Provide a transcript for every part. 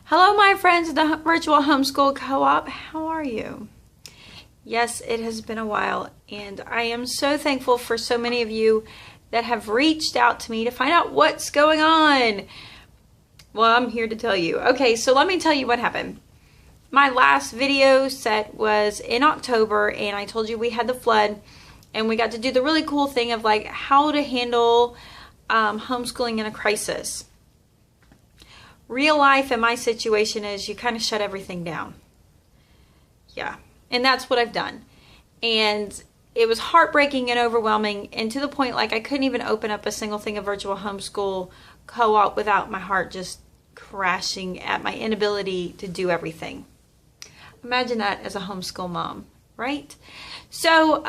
Hello my friends, the Virtual Homeschool Co-op. How are you? Yes, it has been a while, and I am so thankful for so many of you that have reached out to me to find out what's going on. Well, I'm here to tell you. Okay, so let me tell you what happened. My last video set was in October, and I told you we had the flood, and we got to do the really cool thing of like how to handle homeschooling in a crisis. Real life in my situation is you kind of shut everything down. Yeah, and that's what I've done. And it was heartbreaking and overwhelming, and to the point like I couldn't even open up a single thing of Virtual Homeschool Co-op without my heart just crashing at my inability to do everything. Imagine that as a homeschool mom, right? So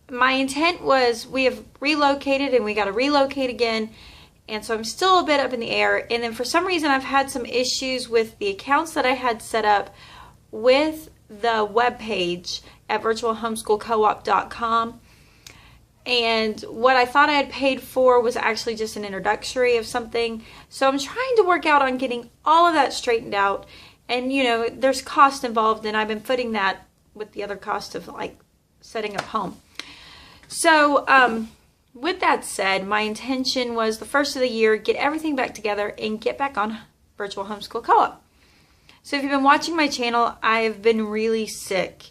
my intent was we have relocated and we got to relocate again. And so I'm still a bit up in the air. And then for some reason I've had some issues with the accounts that I had set up with the web page at virtualhomeschoolcoop.com. And what I thought I had paid for was actually just an introductory of something. So I'm trying to work out on getting all of that straightened out. And you know, there's cost involved, and I've been footing that with the other cost of like setting up home. So with that said, my intention was the first of the year, get everything back together and get back on Virtual Homeschool Co-op. So if you've been watching my channel, I've been really sick.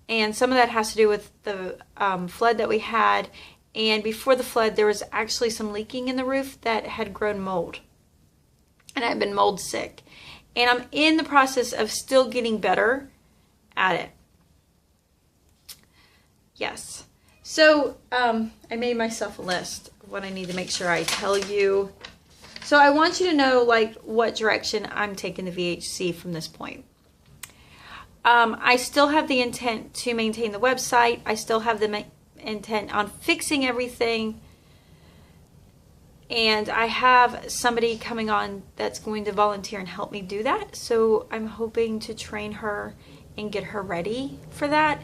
And some of that has to do with the flood that we had. And before the flood, there was actually some leaking in the roof that had grown mold. And I've been mold sick. And I'm in the process of still getting better at it. Yes. So I made myself a list of what I need to make sure I tell you. So I want you to know like what direction I'm taking the VHC from this point. I still have the intent to maintain the website. I still have the intent on fixing everything. And I have somebody coming on that's going to volunteer and help me do that. So I'm hoping to train her and get her ready for that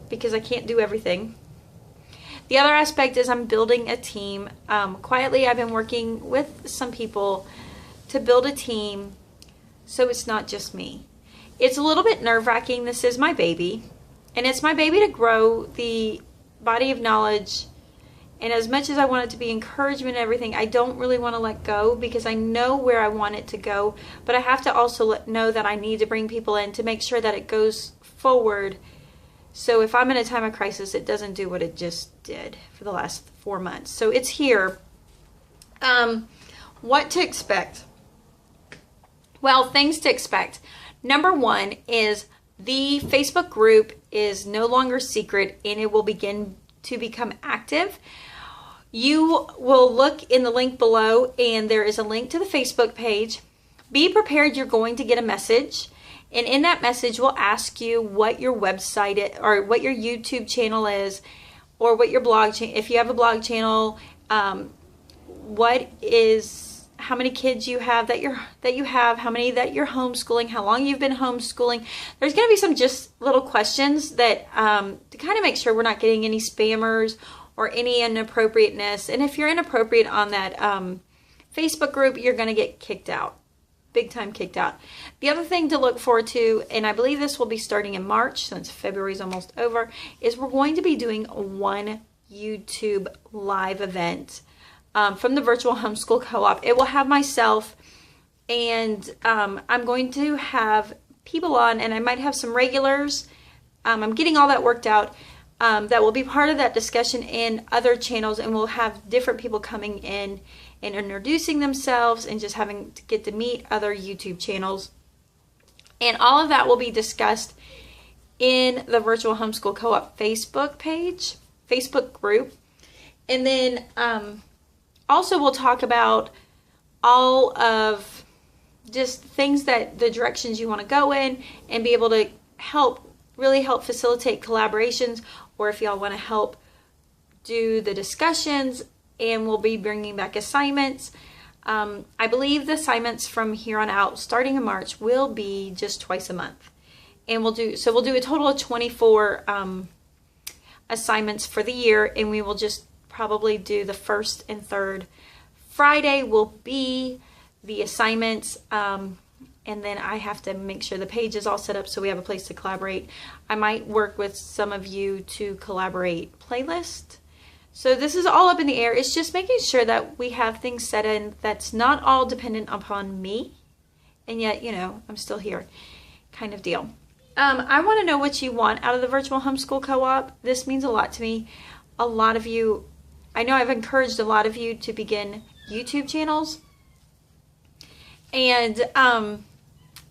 because I can't do everything. The other aspect is I'm building a team. Quietly, I've been working with some people to build a team so it's not just me. It's a little bit nerve-wracking. This is my baby, and it's my baby to grow the body of knowledge. And as much as I want it to be encouragement and everything, I don't really want to let go because I know where I want it to go. But I have to also know that I need to bring people in to make sure that it goes forward. So if I'm in a time of crisis, it doesn't do what it just did for the last 4 months. So it's here. What to expect? Well, things to expect. Number one is the Facebook group is no longer secret, and it will begin to become active. You will look in the link below, and there is a link to the Facebook page. Be prepared, you're going to get a message. And in that message, we'll ask you what your website is, or what your YouTube channel is, or what your blog channel, if you have a blog channel, how many kids you have how many that you're homeschooling, how long you've been homeschooling. There's going to be some just little questions that to kind of make sure we're not getting any spammers or any inappropriateness. And if you're inappropriate on that Facebook group, you're going to get kicked out. Big time kicked out. The other thing to look forward to, and I believe this will be starting in March since February is almost over, is we're going to be doing one YouTube live event from the Virtual Homeschool Co-op. It will have myself, and I'm going to have people on, and I might have some regulars. I'm getting all that worked out. That will be part of that discussion in other channels, and we'll have different people coming in and introducing themselves and just having to get to meet other YouTube channels. And all of that will be discussed in the Virtual Homeschool Co-op Facebook page, Facebook group. And then also we'll talk about all of just things that the directions you want to go in and be able to really help facilitate collaborations, or if y'all want to help do the discussions. And we'll be bringing back assignments. I believe the assignments from here on out, starting in March, will be just twice a month. And we'll do a total of 24 assignments for the year, and we will just probably do the first and third Friday will be the assignments, and then I have to make sure the page is all set up so we have a place to collaborate. I might work with some of you to collaborate playlist. So this is all up in the air. It's just making sure that we have things set in that's not all dependent upon me, and yet, you know, I'm still here kind of deal. I want to know what you want out of the Virtual Homeschool Co-op. This means a lot to me. A lot of you, I know I've encouraged a lot of you to begin YouTube channels. And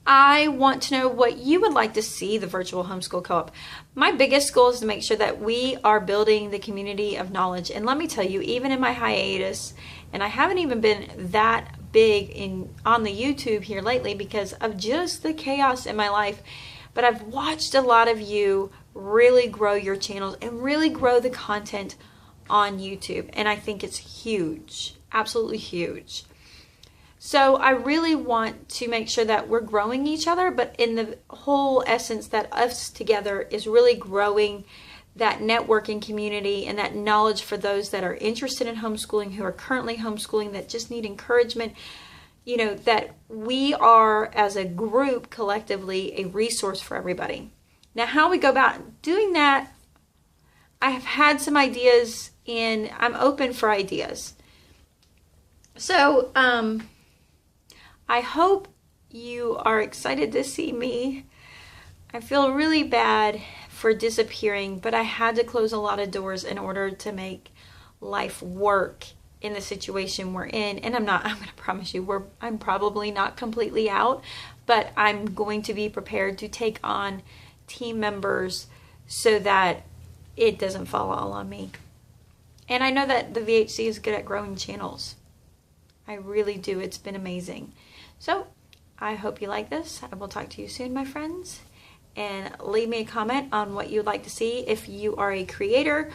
I want to know what you would like to see the Virtual Homeschool Co-op. My biggest goal is to make sure that we are building the community of knowledge. And let me tell you, even in my hiatus, and I haven't even been that big on the YouTube here lately because of just the chaos in my life, but I've watched a lot of you really grow your channels and really grow the content on YouTube. And I think it's huge, absolutely huge. So I really want to make sure that we're growing each other, but in the whole essence that us together is really growing that networking community and that knowledge for those that are interested in homeschooling, who are currently homeschooling, that just need encouragement. You know, that we are, as a group, collectively, a resource for everybody. Now, how we go about doing that, I have had some ideas, and I'm open for ideas. So, I hope you are excited to see me. I feel really bad for disappearing, but I had to close a lot of doors in order to make life work in the situation we're in. And I'm going to promise you, I'm probably not completely out, but I'm going to be prepared to take on team members so that it doesn't fall all on me. And I know that the VHC is good at growing channels. I really do. It's been amazing. So I hope you like this. I will talk to you soon, my friends. And leave me a comment on what you'd like to see if you are a creator,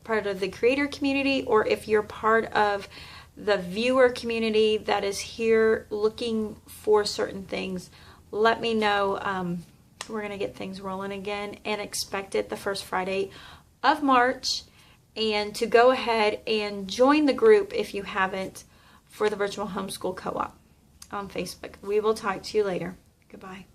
part of the creator community, or if you're part of the viewer community that is here looking for certain things. Let me know. We're going to get things rolling again, and expect it the first Friday of March. And to go ahead and join the group if you haven't, for the Virtual Homeschool Co-op on Facebook. We will talk to you later. Goodbye.